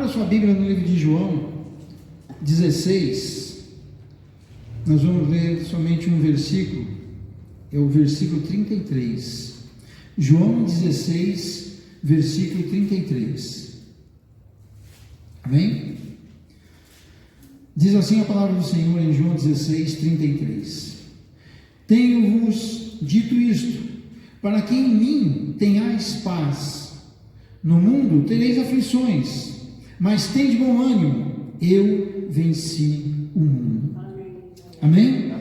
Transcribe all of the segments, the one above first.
Abra sua Bíblia no livro de João 16. Nós vamos ler somente um versículo, é o versículo 33. João 16, versículo 33. Amém? Diz assim a palavra do Senhor em João 16, 33. Tenho-vos dito isto, para que em mim tenhais paz. No mundo tereis aflições, mas tende bom ânimo, eu venci o mundo. Amém?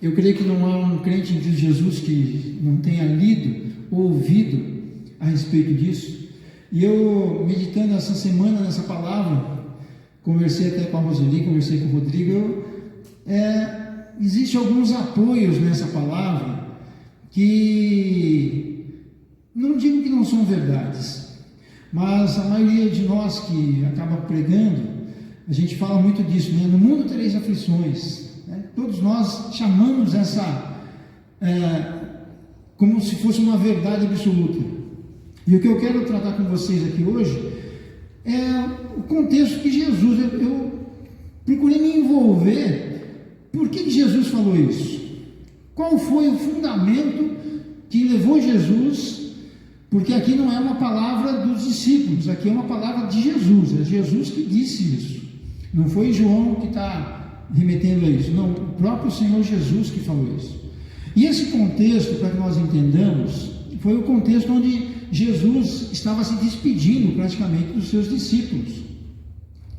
Eu creio que não há um crente em Cristo Jesus que não tenha lido ou ouvido a respeito disso. E eu, meditando essa semana nessa palavra, conversei até com a Roseli, conversei com o Rodrigo, existem alguns apoios nessa palavra que não digo que não são verdades, mas a maioria de nós que acaba pregando, a gente fala muito disso, né? No mundo tereis aflições, né? Todos nós chamamos essa como se fosse uma verdade absoluta. E o que eu quero tratar com vocês aqui hoje é o contexto que Jesus, eu procurei me envolver. Por que Jesus falou isso? Qual foi o fundamento que levou Jesus? Porque aqui não é uma palavra dos discípulos, aqui é uma palavra de Jesus, é Jesus que disse isso. Não foi João que está remetendo a isso, não, o próprio Senhor Jesus que falou isso. E esse contexto, para que nós entendamos, foi o contexto onde Jesus estava se despedindo praticamente dos seus discípulos.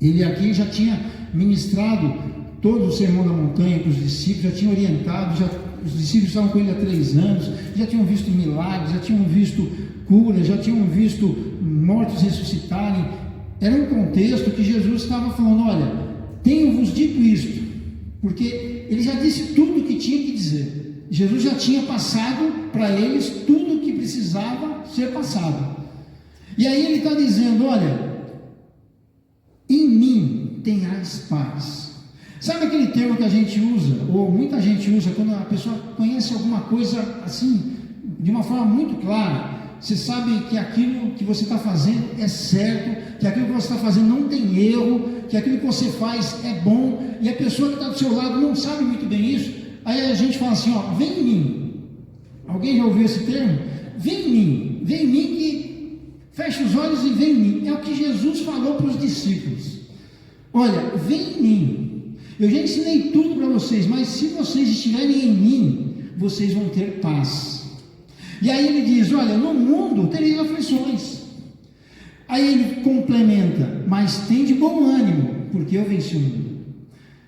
Ele aqui já tinha ministrado todo o sermão da montanha para os discípulos, já tinha orientado, os discípulos estavam com ele há 3 anos, já tinham visto milagres, já tinham visto curas, já tinham visto mortos ressuscitarem. Era um contexto que Jesus estava falando: olha, tenho-vos dito isto, porque ele já disse tudo o que tinha que dizer. Jesus já tinha passado para eles tudo o que precisava ser passado. E aí ele está dizendo: olha, em mim tenhais paz. Sabe aquele termo que a gente usa, ou muita gente usa, quando a pessoa conhece alguma coisa assim, de uma forma muito clara? Você sabe que aquilo que você está fazendo é certo, que aquilo que você está fazendo não tem erro, que aquilo que você faz é bom, e a pessoa que está do seu lado não sabe muito bem isso. Aí a gente fala assim: ó, vem em mim. Alguém já ouviu esse termo? Vem em mim que fecha os olhos e vem em mim. É o que Jesus falou para os discípulos: olha, vem em mim. Eu já ensinei tudo para vocês, mas se vocês estiverem em mim, vocês vão ter paz. E aí ele diz: olha, no mundo tereis aflições. Aí ele complementa: mas tende bom ânimo, porque eu venci o mundo.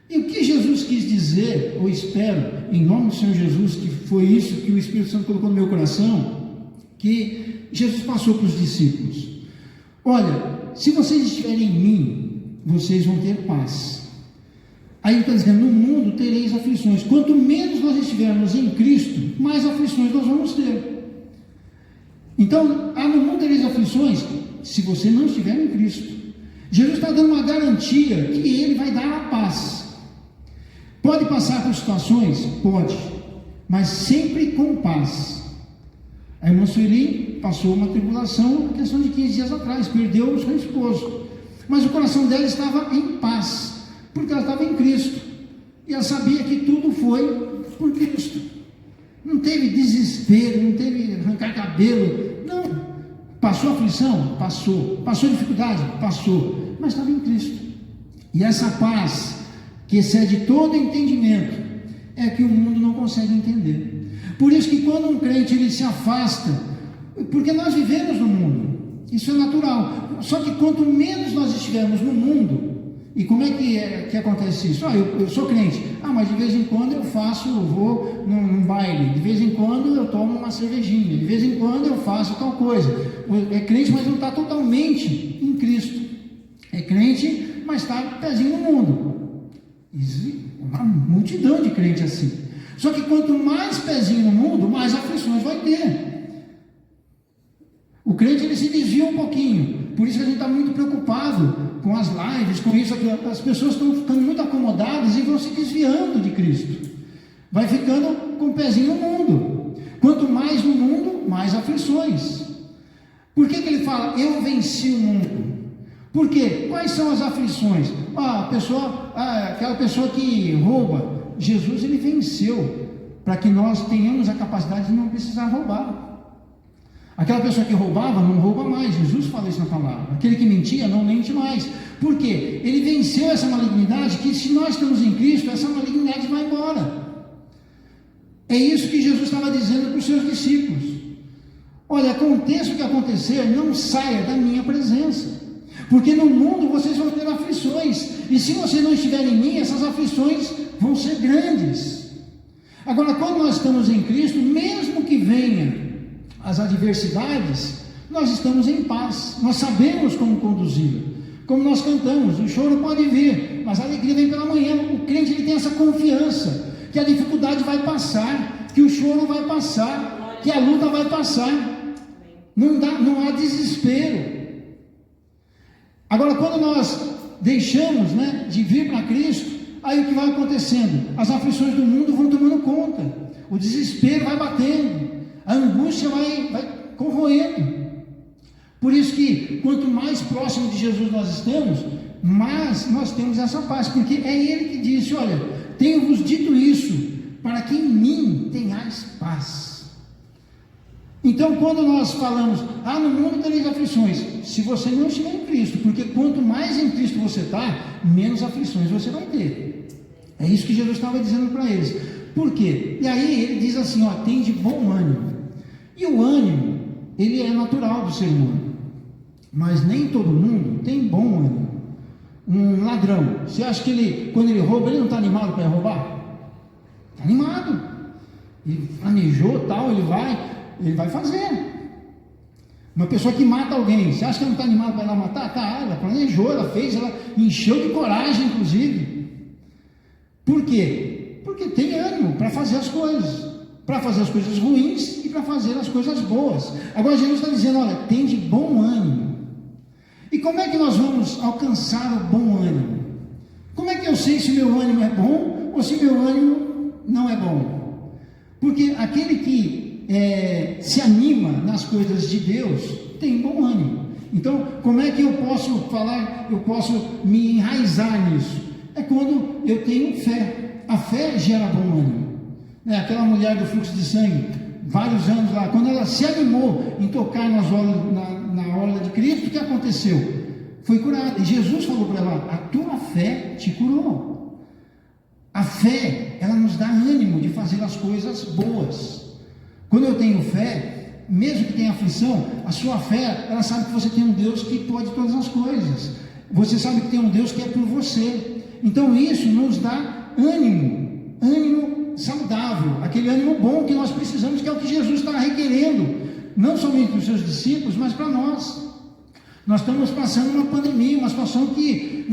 E o que Jesus quis dizer, ou espero, em nome do Senhor Jesus, que foi isso que o Espírito Santo colocou no meu coração, que Jesus passou para os discípulos: olha, se vocês estiverem em mim, vocês vão ter paz. Aí ele está dizendo: no mundo tereis aflições. Quanto menos nós estivermos em Cristo, mais aflições nós vamos ter. Então, no mundo tereis aflições, se você não estiver em Cristo. Jesus está dando uma garantia que Ele vai dar a paz. Pode passar por situações? Pode, mas sempre com paz. A irmã Sueli passou uma tribulação, na questão de 15 dias atrás, perdeu o seu esposo, mas o coração dela estava em paz, porque ela estava em Cristo, e ela sabia que tudo foi por Cristo. Não teve desespero, não teve arrancar cabelo, não. Passou aflição? Passou. Passou dificuldade? Passou. Mas estava em Cristo. E essa paz, que excede todo entendimento, é que o mundo não consegue entender. Por isso que quando um crente ele se afasta, porque nós vivemos no mundo, isso é natural. Só que quanto menos nós estivermos no mundo, e como é que acontece isso? Eu sou crente, mas de vez em quando eu vou num baile, de vez em quando eu tomo uma cervejinha, de vez em quando eu faço tal coisa. É crente, mas não está totalmente em Cristo. É crente, mas está pezinho no mundo. Existe uma multidão de crentes assim. Só que quanto mais pezinho no mundo, mais aflições vai ter. O crente ele se desvia um pouquinho. Por isso que a gente está muito preocupado com as lives, com isso aqui. As pessoas estão ficando muito acomodadas e vão se desviando de Cristo. Vai ficando com o pezinho no mundo. Quanto mais no mundo, mais aflições. Por que ele fala: eu venci o mundo? Por quê? Quais são as aflições? Aquela pessoa que rouba, Jesus ele venceu para que nós tenhamos a capacidade de não precisar roubar. Aquela pessoa que roubava, não rouba mais. Jesus fala isso na palavra. Aquele que mentia, não mente mais. Por quê? Ele venceu essa malignidade, que se nós estamos em Cristo, essa malignidade vai embora. É isso que Jesus estava dizendo para os seus discípulos. Olha, aconteça o que acontecer, não saia da minha presença. Porque no mundo vocês vão ter aflições. E se você não estiver em mim, essas aflições vão ser grandes. Agora, quando nós estamos em Cristo, mesmo que venha as adversidades, nós estamos em paz, nós sabemos como conduzi-la, como nós cantamos, o choro pode vir, mas a alegria vem pela manhã. O crente ele tem essa confiança, que a dificuldade vai passar, que o choro vai passar, que a luta vai passar, não há desespero. Agora, quando nós deixamos de vir para Cristo, aí o que vai acontecendo? As aflições do mundo vão tomando conta, o desespero vai batendo, a angústia vai corroendo. Por isso que quanto mais próximo de Jesus nós estamos, mais nós temos essa paz, porque é Ele que disse: olha, tenho-vos dito isso, para que em mim tenhais paz. Então, quando nós falamos, no mundo tereis aflições, se você não estiver em Cristo, porque quanto mais em Cristo você está, menos aflições você vai ter. É isso que Jesus estava dizendo para eles. Por quê? E aí ele diz assim, tem de bom ânimo. E o ânimo, ele é natural do ser humano. Mas nem todo mundo tem bom ânimo. Um ladrão, você acha que ele, quando ele rouba, ele não está animado para roubar? Está animado. Ele planejou tal, ele vai fazer. Uma pessoa que mata alguém, você acha que ela não está animada para ir lá matar? Tá, ela planejou, ela fez, ela encheu de coragem, inclusive. Por quê? Porque tem ânimo para fazer as coisas. Para fazer as coisas ruins e para fazer as coisas boas. Agora Jesus está dizendo, olha, tem de bom ânimo. E como é que nós vamos alcançar o bom ânimo? Como é que eu sei se meu ânimo é bom ou se meu ânimo não é bom? Porque aquele que se anima nas coisas de Deus tem bom ânimo. Então, como é que eu posso falar, eu posso me enraizar nisso? É quando eu tenho fé. A fé gera bom ânimo. Aquela mulher do fluxo de sangue, vários anos lá, quando ela se animou em tocar na orla de Cristo, o que aconteceu? Foi curada. E Jesus falou para ela, a tua fé te curou. A fé, ela nos dá ânimo de fazer as coisas boas. Quando eu tenho fé, mesmo que tenha aflição, a sua fé, ela sabe que você tem um Deus que pode todas as coisas. Você sabe que tem um Deus que é por você. Então isso nos dá ânimo saudável, aquele ânimo bom que nós precisamos, que é o que Jesus está requerendo, não somente para os seus discípulos, mas para nós. Nós estamos passando uma pandemia, uma situação que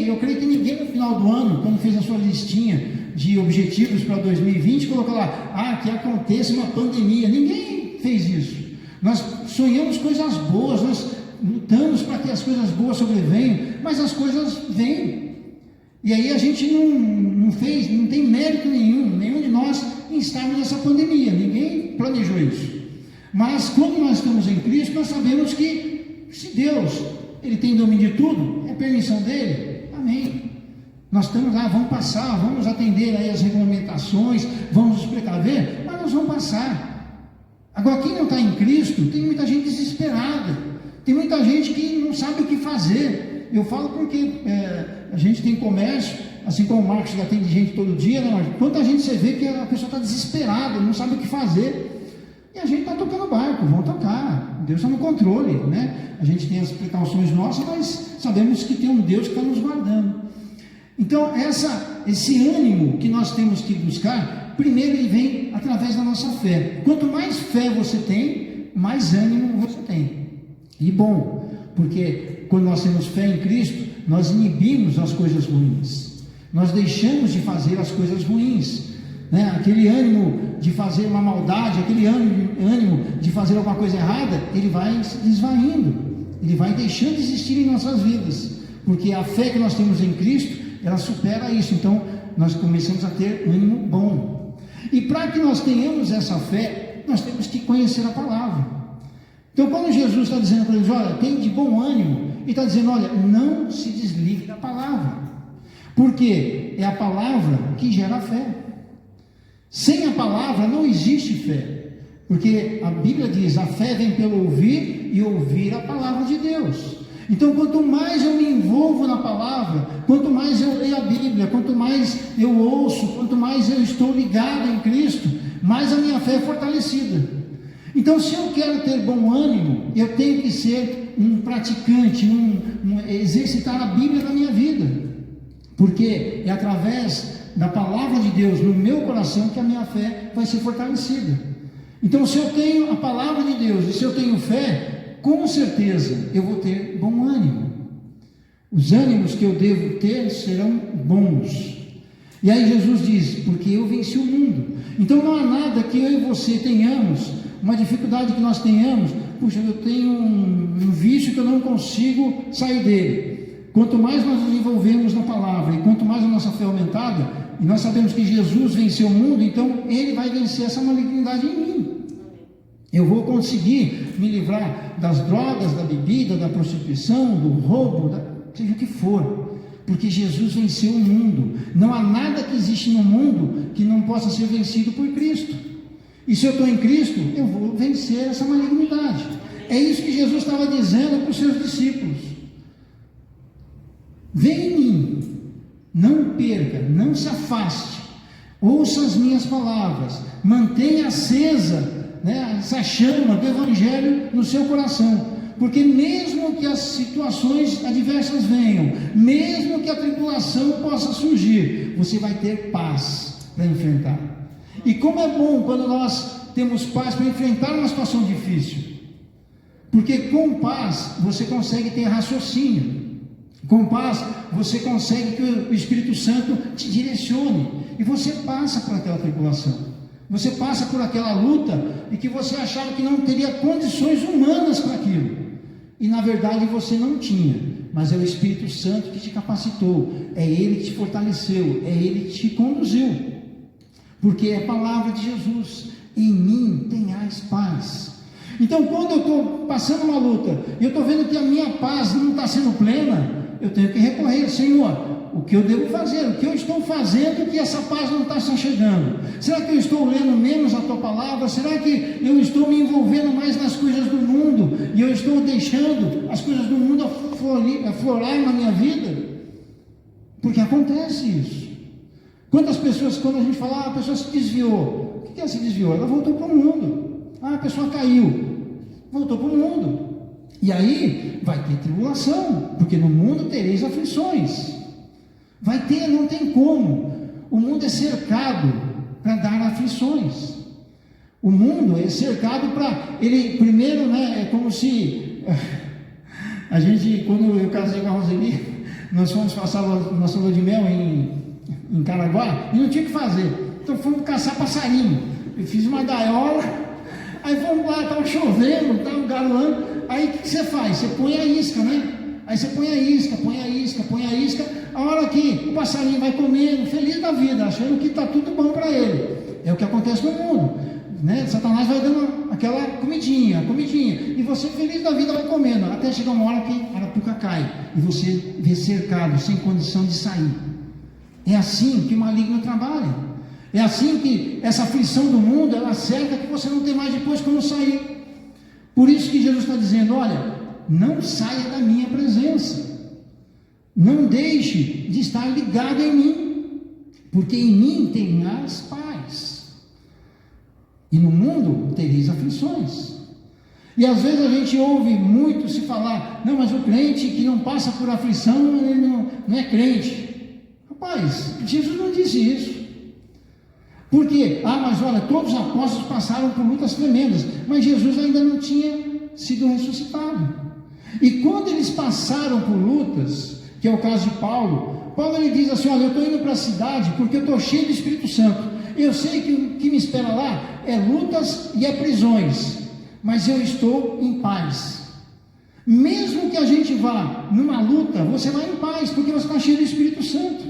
eu creio que ninguém no final do ano, quando fez a sua listinha de objetivos para 2020, colocou lá, que aconteça uma pandemia. Ninguém fez isso. Nós sonhamos coisas boas, nós lutamos para que as coisas boas sobrevenham, mas as coisas vêm. E aí a gente não tem mérito nenhum de nós em estarmos nessa pandemia. Ninguém planejou isso. Mas quando nós estamos em Cristo, nós sabemos que se Deus, Ele tem domínio de tudo, é permissão dEle. Amém. Nós estamos lá, vamos passar, vamos atender aí as regulamentações, vamos nos precaver, mas nós vamos passar. Agora, quem não está em Cristo, tem muita gente desesperada, tem muita gente que não sabe o que fazer. Eu falo porque a gente tem comércio, assim como o Marcos que atende gente todo dia, né, Marcos? Quanta gente você vê que a pessoa está desesperada, não sabe o que fazer, e a gente está tocando barco, vamos tocar, Deus está no controle, né? A gente tem as precauções nossas, mas sabemos que tem um Deus que está nos guardando. Então, esse ânimo que nós temos que buscar, primeiro ele vem através da nossa fé. Quanto mais fé você tem, mais ânimo você tem. E bom, porque quando nós temos fé em Cristo, nós inibimos as coisas ruins. Nós deixamos de fazer as coisas ruins. Aquele ânimo de fazer uma maldade, aquele ânimo de fazer alguma coisa errada, ele vai se desvaindo. Ele vai deixando de existir em nossas vidas. Porque a fé que nós temos em Cristo, ela supera isso. Então nós começamos a ter ânimo bom. E para que nós tenhamos essa fé, nós temos que conhecer a palavra. Então quando Jesus está dizendo para eles, olha, tem de bom ânimo, e está dizendo, olha, não se desligue da palavra, porque é a palavra que gera fé. Sem a palavra não existe fé, porque a Bíblia diz, a fé vem pelo ouvir e ouvir a palavra de Deus. Então, quanto mais eu me envolvo na palavra, quanto mais eu leio a Bíblia, quanto mais eu ouço, quanto mais eu estou ligado em Cristo, mais a minha fé é fortalecida. Então, se eu quero ter bom ânimo, eu tenho que ser um praticante, exercitar a Bíblia na minha vida, porque é através da palavra de Deus no meu coração que a minha fé vai ser fortalecida. Então, se eu tenho a palavra de Deus e se eu tenho fé, com certeza eu vou ter bom ânimo. Os ânimos que eu devo ter serão bons. E aí Jesus diz, porque eu venci o mundo. Então não há nada que eu e você tenhamos, uma dificuldade que nós tenhamos, puxa, eu tenho um vício que eu não consigo sair dele. Quanto mais nós nos envolvemos na palavra, e quanto mais a nossa fé é aumentada, e nós sabemos que Jesus venceu o mundo, então Ele vai vencer essa malignidade em mim. Eu vou conseguir me livrar das drogas, da bebida, da prostituição, do roubo, seja o que for, porque Jesus venceu o mundo. Não há nada que existe no mundo que não possa ser vencido por Cristo. E se eu estou em Cristo, eu vou vencer essa malignidade. É isso que Jesus estava dizendo para os seus discípulos. Vem em mim, não perca, não se afaste, ouça as minhas palavras, mantenha acesa essa chama do Evangelho no seu coração, porque mesmo que as situações adversas venham, mesmo que a tribulação possa surgir, você vai ter paz para enfrentar. E como é bom quando nós temos paz para enfrentar uma situação difícil, porque com paz você consegue ter raciocínio, com paz você consegue que o Espírito Santo te direcione, e você passa por aquela tribulação. Você passa por aquela luta e que você achava que não teria condições humanas para aquilo. E na verdade você não tinha. Mas é o Espírito Santo que te capacitou. É Ele que te fortaleceu. É Ele que te conduziu. Porque é a palavra de Jesus. Em mim tenhais paz. Então quando eu estou passando uma luta, e eu estou vendo que a minha paz não está sendo plena, eu tenho que recorrer, Senhor, o que eu devo fazer, o que eu estou fazendo que essa paz não está se chegando? Será que eu estou lendo menos a tua palavra? Será que eu estou me envolvendo mais nas coisas do mundo e eu estou deixando as coisas do mundo aflorar na minha vida? Porque acontece isso. Quantas pessoas, quando a gente fala, a pessoa se desviou, o que ela se desviou? Ela voltou para o mundo. A pessoa caiu, voltou para o mundo. E aí vai ter tribulação, porque no mundo tereis aflições. Vai ter, não tem como. O mundo é cercado para dar aflições. O mundo é cercado para... Ele, primeiro, é como se... A gente, quando eu casei com a Roseli, nós fomos passar nossa lua de mel em Caraguá, e não tinha o que fazer. Então fomos caçar passarinho. Eu fiz uma gaiola, aí fomos lá, estava chovendo, estava garoando. Aí o que você faz? Você põe a isca, né? Aí você põe a isca, põe a isca, põe a isca. A hora que o passarinho vai comendo, feliz da vida, achando que está tudo bom para ele. É o que acontece no mundo, Satanás vai dando aquela comidinha, e você feliz da vida vai comendo, até chegar uma hora que a arapuca cai, e você vê cercado, sem condição de sair. É assim que o maligno trabalha. É assim que essa aflição do mundo, ela cerca que você não tem mais depois como sair. Por isso que Jesus está dizendo, olha, não saia da minha presença. Não deixe de estar ligado em mim, porque em mim tenhas paz. E no mundo tereis aflições. E às vezes a gente ouve muito se falar, não, mas o crente que não passa por aflição, ele não é crente. Rapaz, Jesus não disse isso. Por quê? Mas olha, todos os apóstolos passaram por lutas tremendas, mas Jesus ainda não tinha sido ressuscitado. E quando eles passaram por lutas, que é o caso de Paulo ele diz assim, olha, eu estou indo para a cidade porque eu estou cheio do Espírito Santo. Eu sei que o que me espera lá é lutas e é prisões, mas eu estou em paz. Mesmo que a gente vá numa luta, você vai em paz, porque você está cheio do Espírito Santo,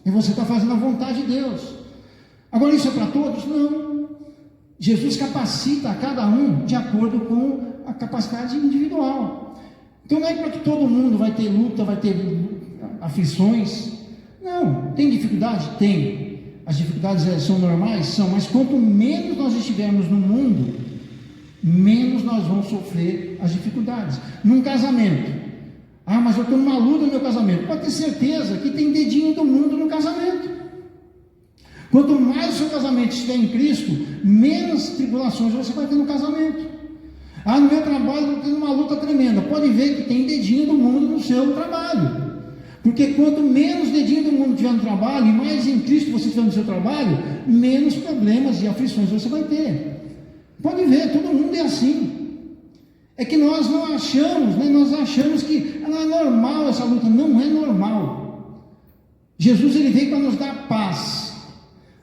e você está fazendo a vontade de Deus. Agora isso é para todos? Não. Jesus capacita a cada um de acordo com a capacidade individual. Então não é para que todo mundo vai ter luta, vai ter aflições. Não, tem dificuldade? Tem. As dificuldades são normais? São, mas quanto menos nós estivermos no mundo, menos nós vamos sofrer as dificuldades. Num casamento, mas eu estou numa luta no meu casamento, pode ter certeza que tem dedinho do mundo no casamento. Quanto mais o seu casamento estiver em Cristo, menos tribulações você vai ter no casamento. No meu trabalho eu estou tendo uma luta tremenda, pode ver que tem dedinho do mundo no seu trabalho. Porque quanto menos dedinho do mundo tiver no trabalho, e mais em Cristo você tiver no seu trabalho, menos problemas e aflições você vai ter. Pode ver, todo mundo é assim. É que nós não achamos, nós achamos que não é normal essa luta. Não é normal. Jesus ele veio para nos dar paz.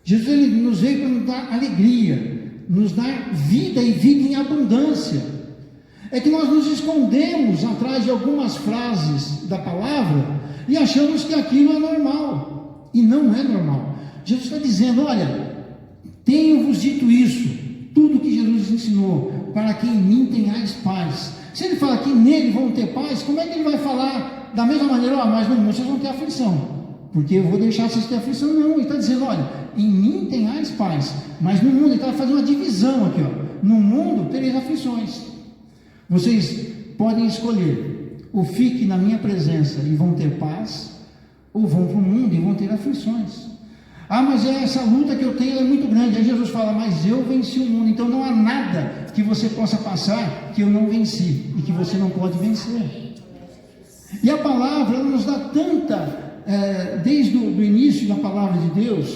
Jesus ele nos veio para nos dar alegria, nos dar vida e vida em abundância. É que nós nos escondemos atrás de algumas frases da palavra e achamos que aquilo é normal, e não é normal. Jesus está dizendo, olha, tenho-vos dito isso, tudo que Jesus ensinou, para que em mim tenhais paz. Se ele fala que nele vão ter paz, como é que ele vai falar da mesma maneira, mas no mundo vocês vão ter aflição, porque eu vou deixar vocês ter aflição? Não, ele está dizendo, olha, em mim tenhais paz, mas no mundo, ele está fazendo uma divisão aqui, no mundo tereis aflições. Vocês podem escolher, ou fique na minha presença e vão ter paz, ou vão para o mundo e vão ter aflições. Mas essa luta que eu tenho é muito grande. Aí Jesus fala, mas eu venci o mundo. Então não há nada que você possa passar que eu não venci e que você não pode vencer. E a palavra, ela nos dá tanta, desde o início da palavra de Deus,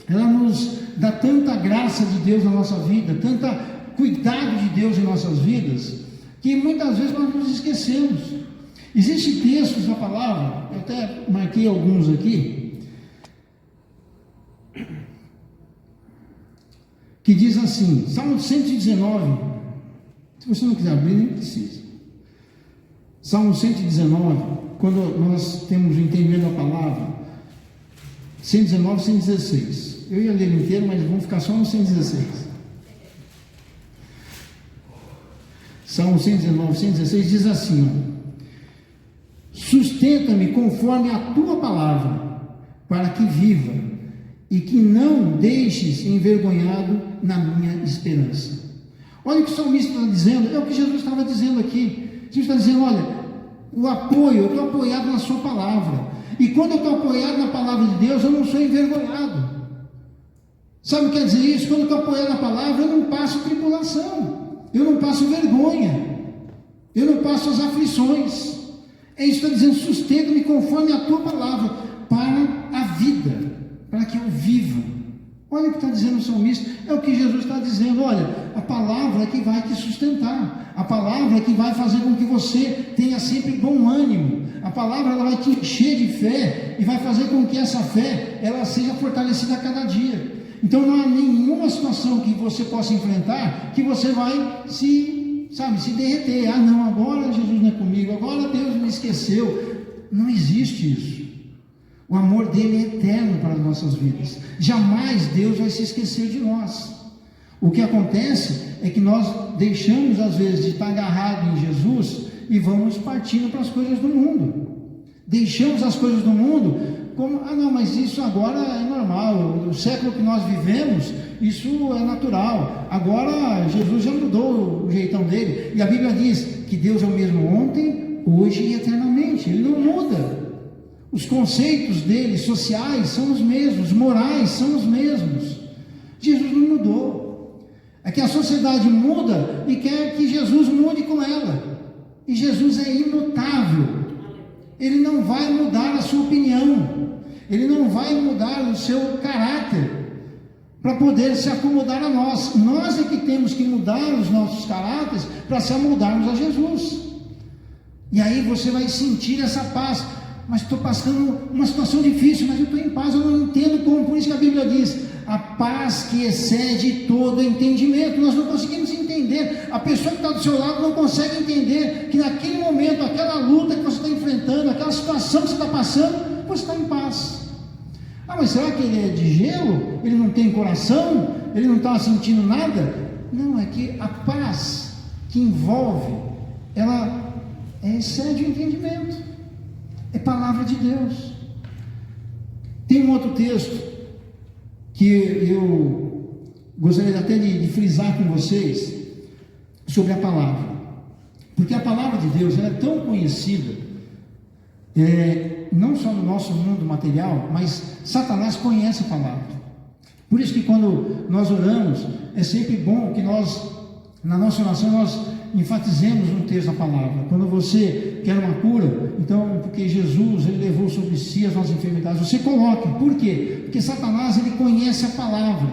ela nos dá tanta graça de Deus na nossa vida, tanta cuidado de Deus em nossas vidas, que muitas vezes nós nos esquecemos. Existem textos da palavra, eu até marquei alguns aqui, que diz assim, Salmo 119, se você não quiser abrir, nem precisa. Salmo 119, quando nós temos o entendimento da palavra, 119, 116. Eu ia ler ele inteiro, mas vamos ficar só no 116. Salmo 119, 116 diz assim, sustenta-me conforme a tua palavra, para que viva, e que não deixes envergonhado na minha esperança. Olha o que o salmista está dizendo, é o que Jesus estava dizendo aqui. Jesus está dizendo, olha, o apoio, eu estou apoiado na sua palavra, e quando eu estou apoiado na palavra de Deus, eu não sou envergonhado. Sabe o que quer dizer isso? Quando eu estou apoiado na palavra, eu não passo tribulação, eu não passo vergonha, eu não passo as aflições. É isso que está dizendo, sustenta-me conforme a tua palavra, para a vida, para que eu viva. Olha o que está dizendo o salmista, é o que Jesus está dizendo, olha, a palavra é que vai te sustentar, a palavra é que vai fazer com que você tenha sempre bom ânimo, a palavra ela vai te encher de fé, e vai fazer com que essa fé, ela seja fortalecida a cada dia. Então não há nenhuma situação que você possa enfrentar, que você vai se derreter. Não, agora Jesus não é comigo, agora Deus me esqueceu. Não existe isso. O amor dele é eterno para as nossas vidas. Jamais Deus vai se esquecer de nós. O que acontece é que nós deixamos às vezes de estar agarrado em Jesus e vamos partindo para as coisas do mundo. Deixamos as coisas do mundo como, mas isso agora é normal, o século que nós vivemos, isso é natural, agora Jesus já mudou o jeitão dele, e a Bíblia diz que Deus é o mesmo ontem, hoje e eternamente, ele não muda, os conceitos dele, sociais, são os mesmos, morais, são os mesmos, Jesus não mudou, é que a sociedade muda e quer que Jesus mude com ela, e Jesus é imutável, ele não vai mudar a sua opinião, ele não vai mudar o seu caráter para poder se acomodar a nós. Nós é que temos que mudar os nossos caráteres para se amoldarmos a Jesus. E aí você vai sentir essa paz. Mas estou passando uma situação difícil, mas eu estou em paz, eu não entendo como. Por isso que a Bíblia diz, a paz que excede todo entendimento. Nós não conseguimos entender, a pessoa que está do seu lado não consegue entender que naquele momento, aquela luta que você está enfrentando, aquela situação que você está passando, você está em paz. Mas será que ele é de gelo? Ele não tem coração? Ele não está sentindo nada? Não, é que a paz que envolve, ela excede o entendimento, é palavra de Deus. Tem um outro texto que eu gostaria até de frisar com vocês sobre a palavra, porque a palavra de Deus ela é tão conhecida, não só no nosso mundo material, mas Satanás conhece a palavra. Por isso que quando nós oramos, é sempre bom que nós, na nossa oração, nós enfatizemos um texto da palavra. Quando você quer uma cura, então, porque Jesus, ele levou sobre si as nossas enfermidades, você coloque. Por quê? Porque Satanás, ele conhece a palavra.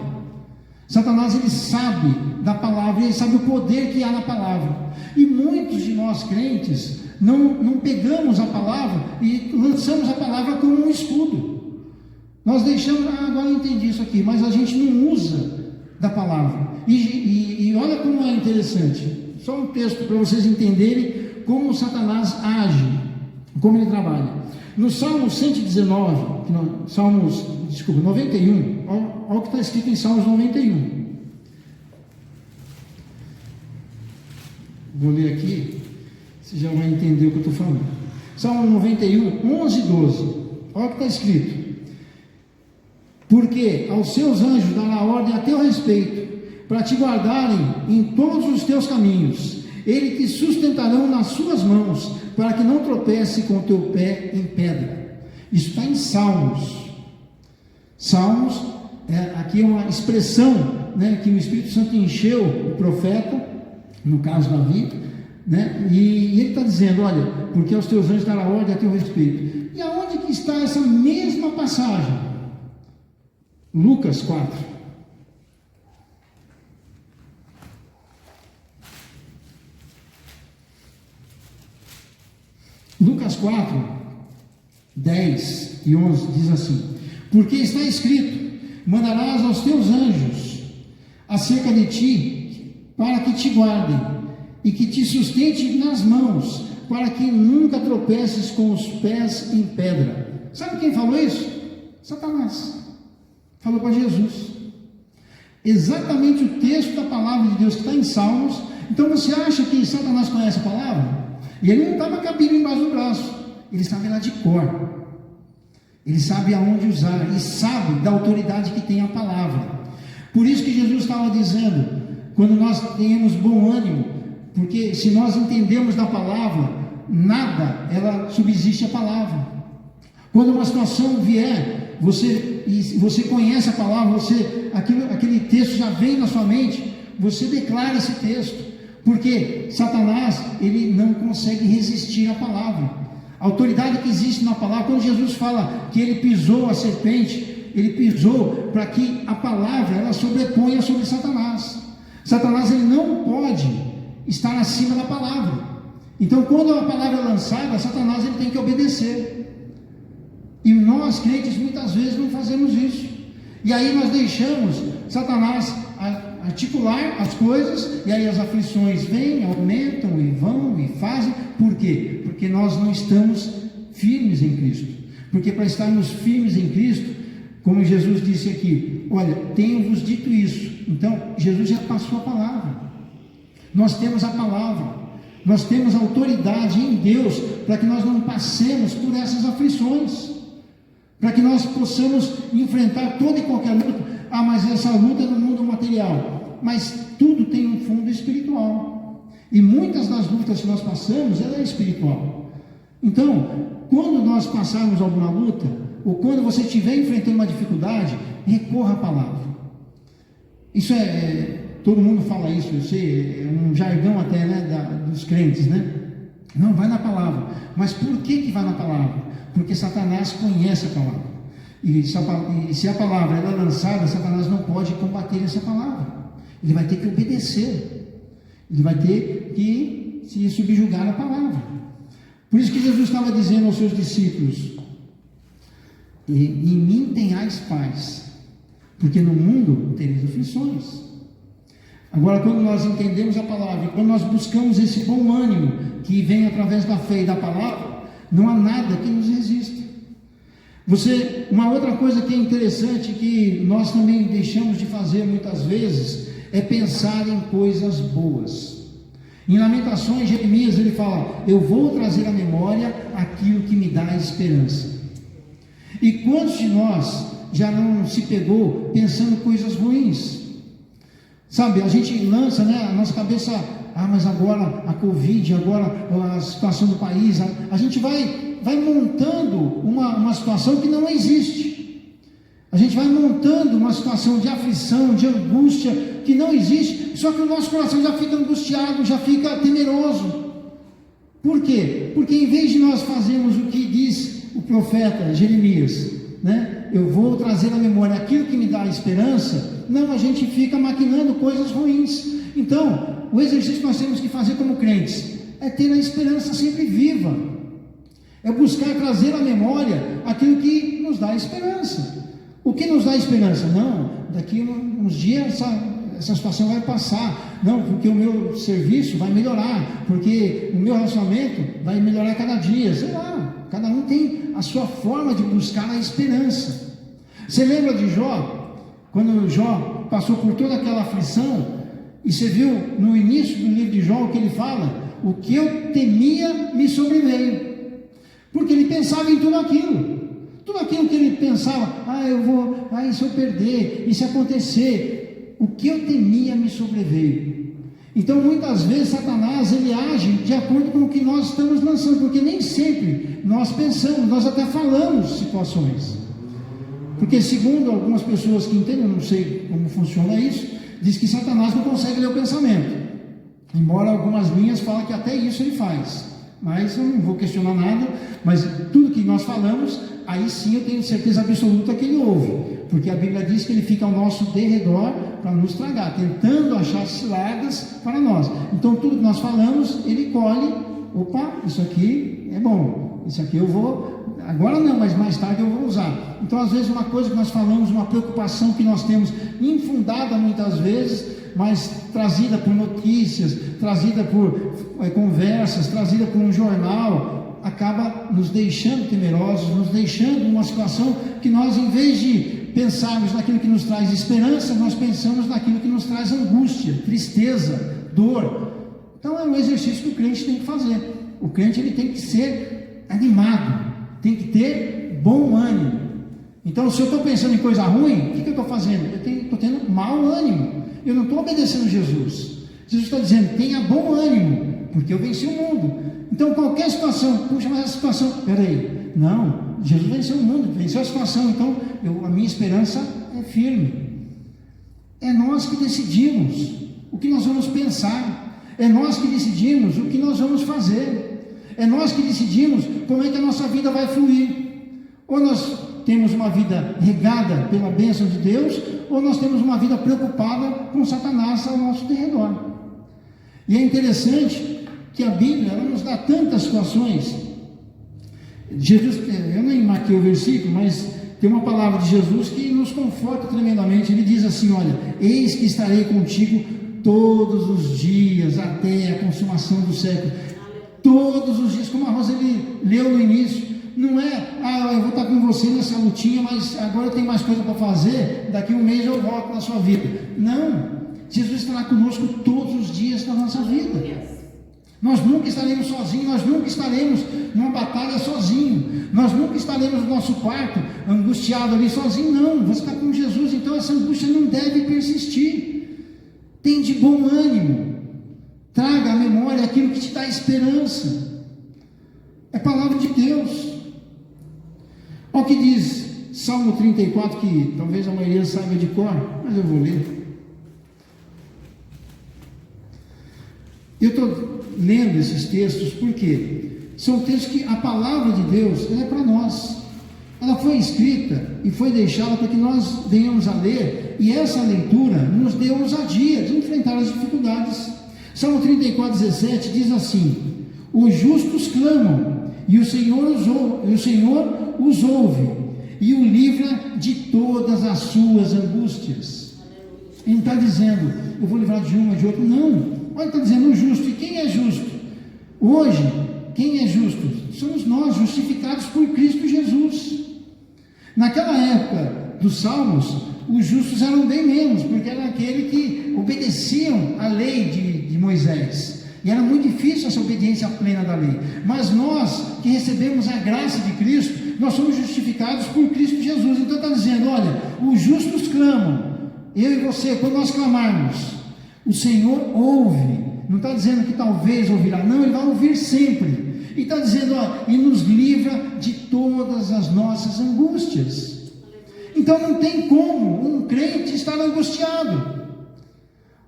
Satanás, ele sabe da palavra, ele sabe o poder que há na palavra. E muitos de nós crentes não pegamos a palavra e lançamos a palavra como um escudo. Nós deixamos, agora eu entendi isso aqui, mas a gente não usa da palavra. E olha como é interessante. Só um texto para vocês entenderem como Satanás age, como ele trabalha. No Salmo 119, 91, olha o que está escrito em Salmos 91. Vou ler aqui, você já vai entender o que eu estou falando. Salmo 91, 11 e 12. Olha o que está escrito. Porque aos seus anjos dará ordem a teu respeito, para te guardarem em todos os teus caminhos. Eles te sustentarão nas suas mãos, para que não tropece com o teu pé em pedra. Isso está em Salmos. Salmos, aqui é uma expressão, né, que o Espírito Santo encheu o profeta, no caso Davi, né, e ele está dizendo, olha, porque aos teus anjos dará ordem a teu respeito. E aonde que está essa mesma passagem? Lucas 4. Lucas 4, 10 e 11 diz assim: porque está escrito: mandarás aos teus anjos acerca de ti, para que te guardem e que te sustente nas mãos, para que nunca tropeces com os pés em pedra. Sabe quem falou isso? Satanás. Falou para Jesus. Exatamente o texto da palavra de Deus que está em Salmos. Então você acha que Satanás conhece a palavra? E ele não estava com a Bíblia embaixo do braço, ele sabe lá de cor, ele sabe aonde usar, e sabe da autoridade que tem a palavra. Por isso que Jesus estava dizendo, quando nós tenhamos bom ânimo, porque se nós entendemos da palavra, nada, ela subsiste a palavra. Quando uma situação vier, você conhece a palavra, aquele texto já vem na sua mente, você declara esse texto. Porque Satanás, ele não consegue resistir à palavra. A autoridade que existe na palavra, quando Jesus fala que ele pisou a serpente, ele pisou para que a palavra, ela sobreponha sobre Satanás. Satanás, ele não pode estar acima da palavra. Então, quando a palavra é lançada, Satanás, ele tem que obedecer. E nós, crentes, muitas vezes não fazemos isso. E aí nós deixamos Satanás articular as coisas, e aí as aflições vêm, aumentam e vão e fazem. Por quê? Porque nós não estamos firmes em Cristo. Porque para estarmos firmes em Cristo, como Jesus disse aqui, olha, tenho-vos dito isso. Então, Jesus já passou a palavra. Nós temos a palavra, nós temos autoridade em Deus, para que nós não passemos por essas aflições, para que nós possamos enfrentar toda e qualquer luta. Ah, mas essa luta é no mundo material. Mas tudo tem um fundo espiritual. E muitas das lutas que nós passamos, ela é espiritual. Então, quando nós passarmos alguma luta, ou quando você estiver enfrentando uma dificuldade, recorra à palavra. Isso todo mundo fala isso, eu sei, é um jargão até, né, dos crentes, né? Não, vai na palavra. Mas por que vai na palavra? Porque Satanás conhece a palavra. E se a palavra é lançada, Satanás não pode combater essa palavra. Ele vai ter que obedecer. Ele vai ter que se subjugar à palavra. Por isso que Jesus estava dizendo aos seus discípulos: em mim tenhais paz, porque no mundo tereis aflições. Agora, quando nós entendemos a palavra, quando nós buscamos esse bom ânimo que vem através da fé e da palavra, não há nada que nos resista. Uma outra coisa que é interessante, que nós também deixamos de fazer muitas vezes, é pensar em coisas boas. Em Lamentações, Jeremias, ele fala: eu vou trazer à memória aquilo que me dá esperança. E quantos de nós já não se pegou pensando coisas ruins? Sabe, a gente lança, né, a nossa cabeça, mas agora a Covid, agora a situação do país, a gente vai montando uma situação que não existe. A gente vai montando uma situação de aflição, de angústia que não existe, só que o nosso coração já fica angustiado, já fica temeroso. Por quê? Porque em vez de nós fazermos o que diz o profeta Jeremias, né, eu vou trazer à memória aquilo que me dá esperança, não, a gente fica maquinando coisas ruins. Então, o exercício que nós temos que fazer como crentes é ter a esperança sempre viva, é buscar trazer à memória aquilo que nos dá esperança. O que nos dá esperança? Não, daqui uns dias essa situação vai passar, não, porque o meu serviço vai melhorar, porque o meu relacionamento vai melhorar cada dia, sei lá, cada um tem a sua forma de buscar a esperança. Você lembra de Jó? Quando Jó passou por toda aquela aflição, e você viu no início do livro de Jó o que ele fala: o que eu temia me sobreveio, porque ele pensava em tudo aquilo que ele pensava, e se eu perder, e se acontecer, o que eu temia me sobreveio. Então muitas vezes Satanás ele age de acordo com o que nós estamos lançando, porque nem sempre nós pensamos, nós até falamos situações, porque segundo algumas pessoas que entendem, eu não sei como funciona isso, diz que Satanás não consegue ler o pensamento, embora algumas linhas falem que até isso ele faz, mas eu não vou questionar nada, mas tudo que nós falamos, aí sim eu tenho certeza absoluta que ele ouve, porque a Bíblia diz que ele fica ao nosso derredor para nos tragar, tentando achar ciladas para nós. Então tudo que nós falamos, ele colhe, isso aqui é bom, isso aqui eu vou, agora não, mas mais tarde eu vou usar. Então às vezes uma coisa que nós falamos, uma preocupação que nós temos, infundada muitas vezes, mas trazida por notícias, trazida por conversas, trazida por um jornal, acaba nos deixando temerosos, nos deixando numa situação que nós, em vez de pensarmos naquilo que nos traz esperança, nós pensamos naquilo que nos traz angústia, tristeza, dor. Então é um exercício que o crente tem que fazer. O crente ele tem que ser animado, tem que ter bom ânimo. Então, se eu estou pensando em coisa ruim, o que eu estou fazendo? Eu estou tendo mau ânimo, eu não estou obedecendo Jesus. Jesus está dizendo: tenha bom ânimo, porque eu venci o mundo. Então qualquer situação, puxa, mas essa situação, peraí, não, Jesus venceu o mundo, venceu a situação, então a minha esperança é firme. É nós que decidimos o que nós vamos pensar, é nós que decidimos o que nós vamos fazer, é nós que decidimos como é que a nossa vida vai fluir. Ou nós temos uma vida regada pela bênção de Deus, ou nós temos uma vida preocupada com Satanás ao nosso derredor. E é interessante que a Bíblia ela nos dá tantas situações. Jesus, eu nem marquei o versículo, mas tem uma palavra de Jesus que nos conforta tremendamente. Ele diz assim: olha, eis que estarei contigo todos os dias, até a consumação do século. Todos os dias, como a Rosa leu no início, não é, eu vou estar com você nessa lutinha, mas agora eu tenho mais coisa para fazer, daqui um mês eu volto na sua vida. Não, Jesus estará conosco todos os dias da nossa vida. Nós nunca estaremos sozinhos, nós nunca estaremos numa batalha sozinho, nós nunca estaremos no nosso quarto angustiado ali sozinho, não, você está com Jesus, então essa angústia não deve persistir. Tem de bom ânimo, traga à memória aquilo que te dá esperança, é palavra de Deus. Olha o que diz Salmo 34, que talvez a maioria saiba de cor, mas eu vou ler. Eu estou lendo esses textos porque são textos que a palavra de Deus é para nós. Ela foi escrita e foi deixada para que nós venhamos a ler, e essa leitura nos dê ousadia de enfrentar as dificuldades. Salmo 34:17 diz assim: os justos clamam, e o Senhor os ouve, e o livra de todas as suas angústias. Ele não está dizendo, eu vou livrar de uma, de outra, não. Olha, está dizendo o justo. E quem é justo? Hoje, quem é justo? Somos nós, justificados por Cristo Jesus. Naquela época dos Salmos, os justos eram bem menos, porque eram aqueles que obedeciam à lei de Moisés. E era muito difícil essa obediência plena da lei. Mas nós que recebemos a graça de Cristo, nós somos justificados por Cristo Jesus. Então está dizendo, olha, os justos clamam, eu e você, quando nós clamarmos, o Senhor ouve. Não está dizendo que talvez ouvirá, não, Ele vai ouvir sempre. E está dizendo, ó, e nos livra de todas as nossas angústias. Então não tem como um crente estar angustiado.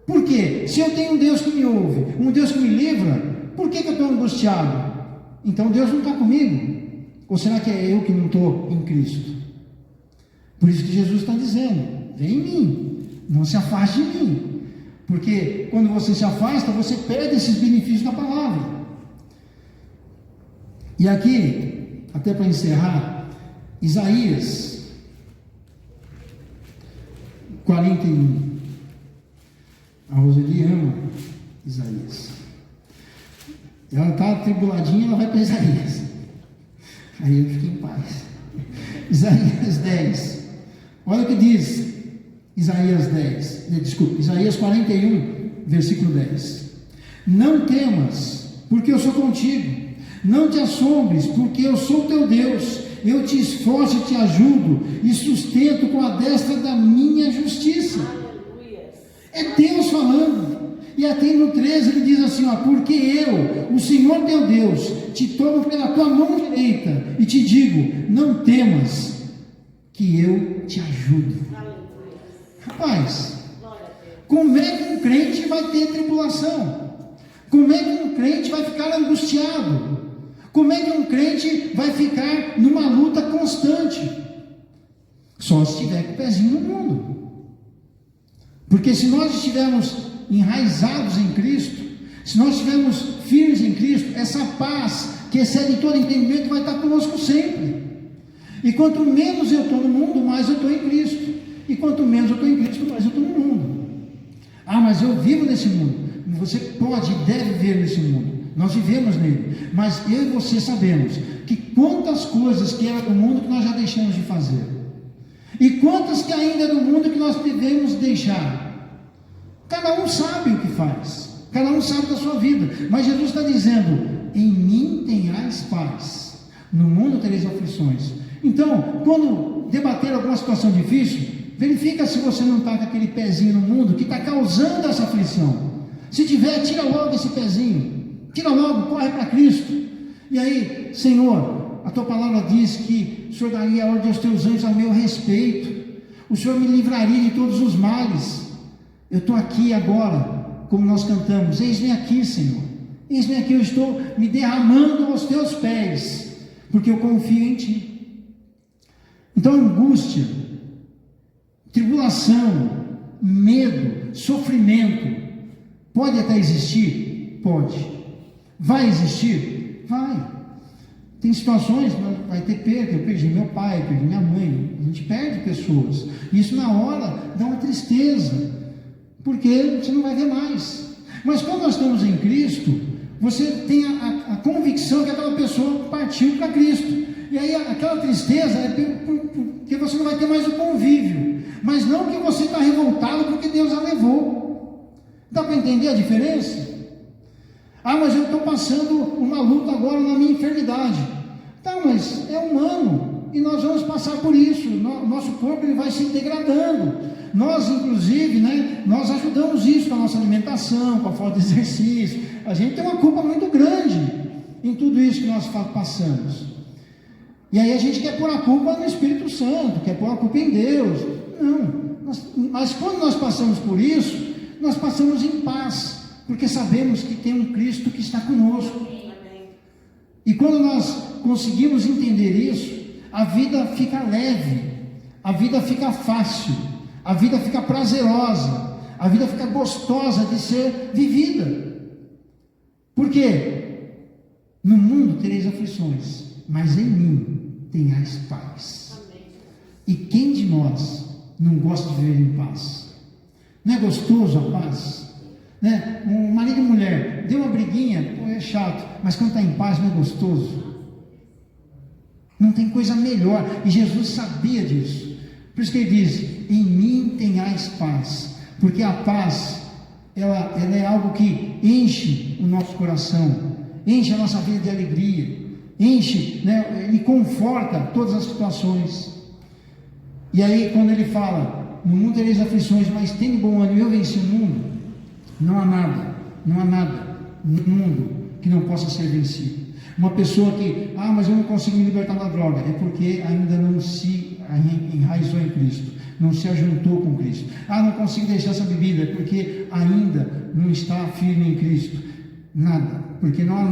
Por quê? Se eu tenho um Deus que me ouve, um Deus que me livra, por que eu estou angustiado? Então Deus não está comigo? Ou será que é eu que não estou em Cristo? Por isso que Jesus está dizendo, vem em mim, não se afaste de mim. Porque quando você se afasta, você perde esses benefícios da palavra. E aqui, até para encerrar, Isaías 41. A Roseli ama Isaías. Ela está atribuladinha, ela vai para Isaías. Aí eu fico em paz. Isaías 10. Olha o que diz Isaías 41, versículo 10. Não temas, porque eu sou contigo. Não te assombres, porque eu sou teu Deus. Eu te esforço e te ajudo, e sustento com a destra da minha justiça. É Deus falando. E aqui no 13 ele diz assim, ó, porque eu, o Senhor teu Deus, te tomo pela tua mão direita e te digo, não temas, que eu te ajudo. Rapaz, como é que um crente vai ter tribulação? Como é que um crente vai ficar angustiado? Como é que um crente vai ficar numa luta constante? Só se estiver com o pezinho no mundo. Porque se nós estivermos enraizados em Cristo, se nós estivermos firmes em Cristo, essa paz que excede todo entendimento vai estar conosco sempre. E quanto menos eu estou no mundo, mais eu estou em Cristo. E quanto menos eu estou em Cristo, mais eu estou no mundo. Ah, mas eu vivo nesse mundo. Você pode e deve viver nesse mundo. Nós vivemos nele. Mas eu e você sabemos que quantas coisas que era do mundo que nós já deixamos de fazer. E quantas que ainda é do mundo que nós devemos deixar. Cada um sabe o que faz. Cada um sabe da sua vida. Mas Jesus está dizendo, em mim tenhais paz. No mundo tereis aflições. Então, quando debater alguma situação difícil, verifica se você não está com aquele pezinho no mundo que está causando essa aflição. Se tiver, tira logo esse pezinho. Tira logo, corre para Cristo. E aí, Senhor, a tua palavra diz que o Senhor daria a ordem aos teus anjos a meu respeito. O Senhor me livraria de todos os males. Eu estou aqui agora, como nós cantamos, eis-me aqui, Senhor. Eis-me aqui, eu estou me derramando aos teus pés, porque eu confio em Ti. Então, angústia, tribulação, medo, sofrimento, pode até existir? Pode. Vai existir? Vai. Tem situações, vai ter perda. Eu perdi meu pai, perdi minha mãe. A gente perde pessoas. Isso na hora dá uma tristeza, porque você não vai ver mais. Mas quando nós estamos em Cristo, você tem a convicção que aquela pessoa partiu para Cristo. E aí aquela tristeza é porque você não vai ter mais o convívio. Mas não que você está revoltado porque Deus a levou. Dá para entender a diferença? Ah, mas eu estou passando uma luta agora na minha enfermidade. Tá, mas é humano. E nós vamos passar por isso. Nosso corpo ele vai se degradando. Nós, inclusive, nós ajudamos isso com a nossa alimentação, com a falta de exercício. A gente tem uma culpa muito grande em tudo isso que nós passamos. E aí a gente quer pôr a culpa no Espírito Santo, quer pôr a culpa em Deus. Não. Mas quando nós passamos por isso, nós passamos em paz, porque sabemos que tem um Cristo que está conosco. E quando nós conseguimos entender isso, a vida fica leve, a vida fica fácil, a vida fica prazerosa, a vida fica gostosa de ser vivida. Por quê? No mundo tereis aflições, mas em mim tenhais paz. E quem de nós não gosta de viver em paz? Não é gostoso a paz? Né? Um marido e mulher, deu uma briguinha, é chato, mas quando está em paz não é gostoso? Não tem coisa melhor, e Jesus sabia disso. Por isso que ele diz, em mim tenhais paz, porque a paz ela é algo que enche o nosso coração, enche a nossa vida de alegria, enche, né, e conforta todas as situações. E aí quando ele fala, no mundo tereis aflições, mas tem bom ânimo, eu venci o mundo, não há nada no mundo que não possa ser vencido. Uma pessoa que, mas eu não consigo me libertar da droga, é porque ainda não se enraizou em Cristo, não se ajuntou com Cristo. Não consigo deixar essa bebida, é porque ainda não está firme em Cristo. Nada, porque não há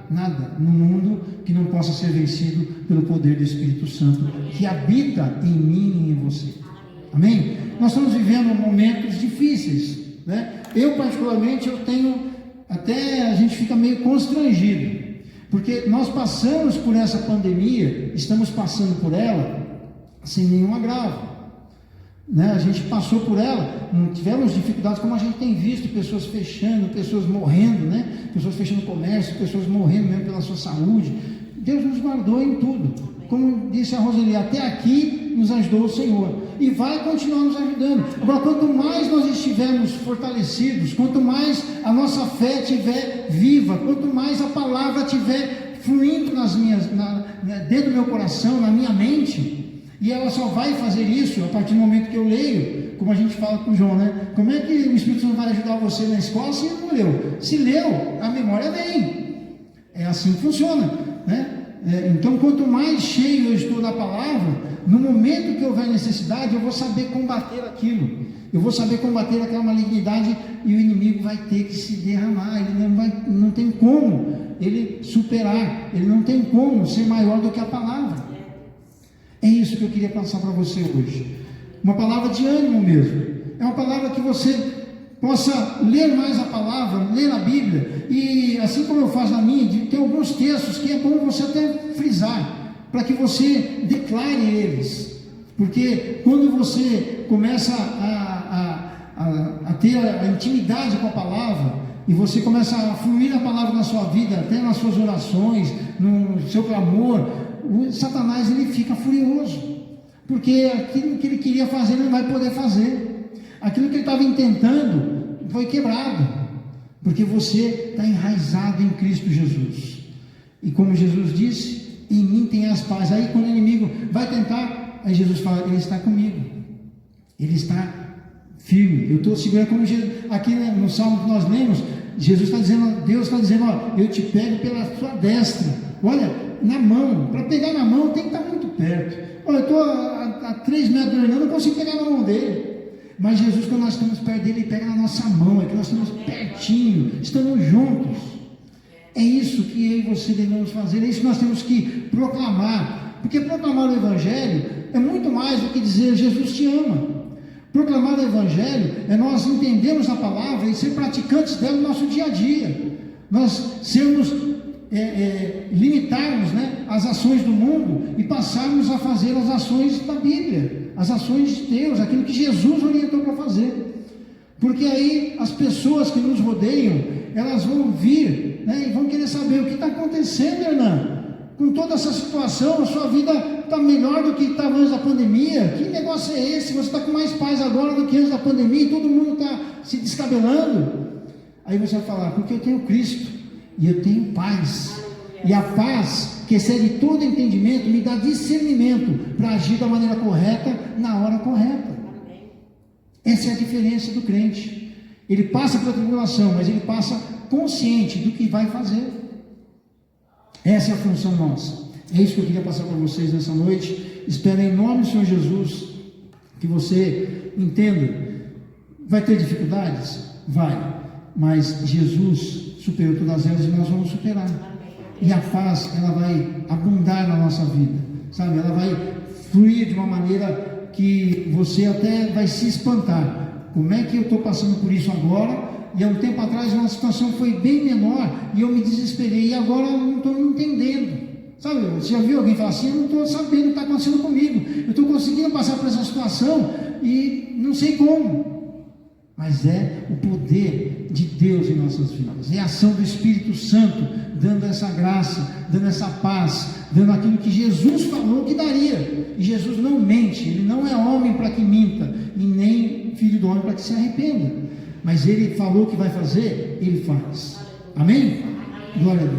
nada no mundo que não possa ser vencido pelo poder do Espírito Santo, que habita em mim e em você. Amém? Nós estamos vivendo momentos difíceis, né? Eu particularmente, até a gente fica meio constrangido, porque nós passamos por essa pandemia, estamos passando por ela sem nenhum agravo, né? A gente passou por ela, não tivemos dificuldades como a gente tem visto, pessoas fechando, pessoas morrendo, né? Pessoas fechando comércio, pessoas morrendo mesmo pela sua saúde. Deus nos guardou em tudo, como disse a Roseli, até aqui nos ajudou o Senhor, e vai continuar nos ajudando. Agora, quanto mais nós estivermos fortalecidos, quanto mais a nossa fé estiver viva, quanto mais a palavra estiver fluindo dentro do meu coração, na minha mente, e ela só vai fazer isso a partir do momento que eu leio, como a gente fala com o João, né? Como é que o Espírito Santo vai ajudar você na escola se não leu? Se leu, a memória vem. É assim que funciona, né? Então, quanto mais cheio eu estou da palavra, no momento que houver necessidade, eu vou saber combater aquilo, eu vou saber combater aquela malignidade, e o inimigo vai ter que se derramar, ele não tem como ele superar, ele não tem como ser maior do que a palavra. É isso que eu queria passar para você hoje, uma palavra de ânimo mesmo, é uma palavra que você possa ler mais a palavra, ler a Bíblia, e assim como eu faço na minha, tem alguns textos que é bom você até frisar, para que você declare eles, porque quando você começa a ter a intimidade com a palavra, e você começa a fluir a palavra na sua vida, até nas suas orações, no seu clamor, o Satanás ele fica furioso, porque aquilo que ele queria fazer ele não vai poder fazer. Aquilo que ele estava intentando foi quebrado, porque você está enraizado em Cristo Jesus, e como Jesus disse, em mim tem as paz. Aí quando o inimigo vai tentar, aí Jesus fala, ele está comigo, ele está firme, eu estou segurando, como Jesus, aqui, né, no salmo que nós lemos, Jesus está dizendo, Deus está dizendo, eu te pego pela sua destra, olha, na mão, para pegar na mão tem que estar muito perto. Olha, eu estou a 3 metros do Hernando, não consigo pegar na mão dele. Mas Jesus, quando nós estamos perto dele, ele pega na nossa mão, é que nós estamos pertinho, estamos juntos. É isso que eu e você devemos fazer, é isso que nós temos que proclamar, porque proclamar o Evangelho é muito mais do que dizer Jesus te ama. Proclamar o Evangelho é nós entendermos a palavra e ser praticantes dela no nosso dia a dia, nós sermos, limitarmos, né, as ações do mundo e passarmos a fazer as ações da Bíblia, as ações de Deus, aquilo que Jesus orientou para fazer, porque aí as pessoas que nos rodeiam, elas vão vir, né, e vão querer saber o que está acontecendo, Hernan, com toda essa situação, a sua vida está melhor do que estava antes da pandemia, que negócio é esse? Você está com mais paz agora do que antes da pandemia, e todo mundo está se descabelando. Aí você vai falar, porque eu tenho Cristo, e eu tenho paz, e a paz que excede todo entendimento, me dá discernimento para agir da maneira correta, na hora correta. Essa é a diferença do crente, ele passa pela tribulação, mas ele passa consciente do que vai fazer. Essa é a função nossa. É isso que eu queria passar para vocês nessa noite. Espero em nome do Senhor Jesus que você entenda. Vai ter dificuldades? Vai. Mas Jesus superou todas elas e nós vamos superar. E a paz, ela vai abundar na nossa vida, sabe? Ela vai fluir de uma maneira que você até vai se espantar. Como é que eu estou passando por isso agora? E há um tempo atrás uma situação foi bem menor e eu me desesperei, e agora eu não estou me entendendo. Sabe, você já viu alguém falar assim, eu não estou sabendo o que está acontecendo comigo, eu estou conseguindo passar por essa situação e não sei como. Mas é o poder de Deus em nossas vidas, é a ação do Espírito Santo, dando essa graça, dando essa paz, dando aquilo que Jesus falou que daria. E Jesus não mente, ele não é homem para que minta, e nem filho do homem para que se arrependa. mas Ele falou que vai fazer, Ele faz. Amém? Glória a Deus.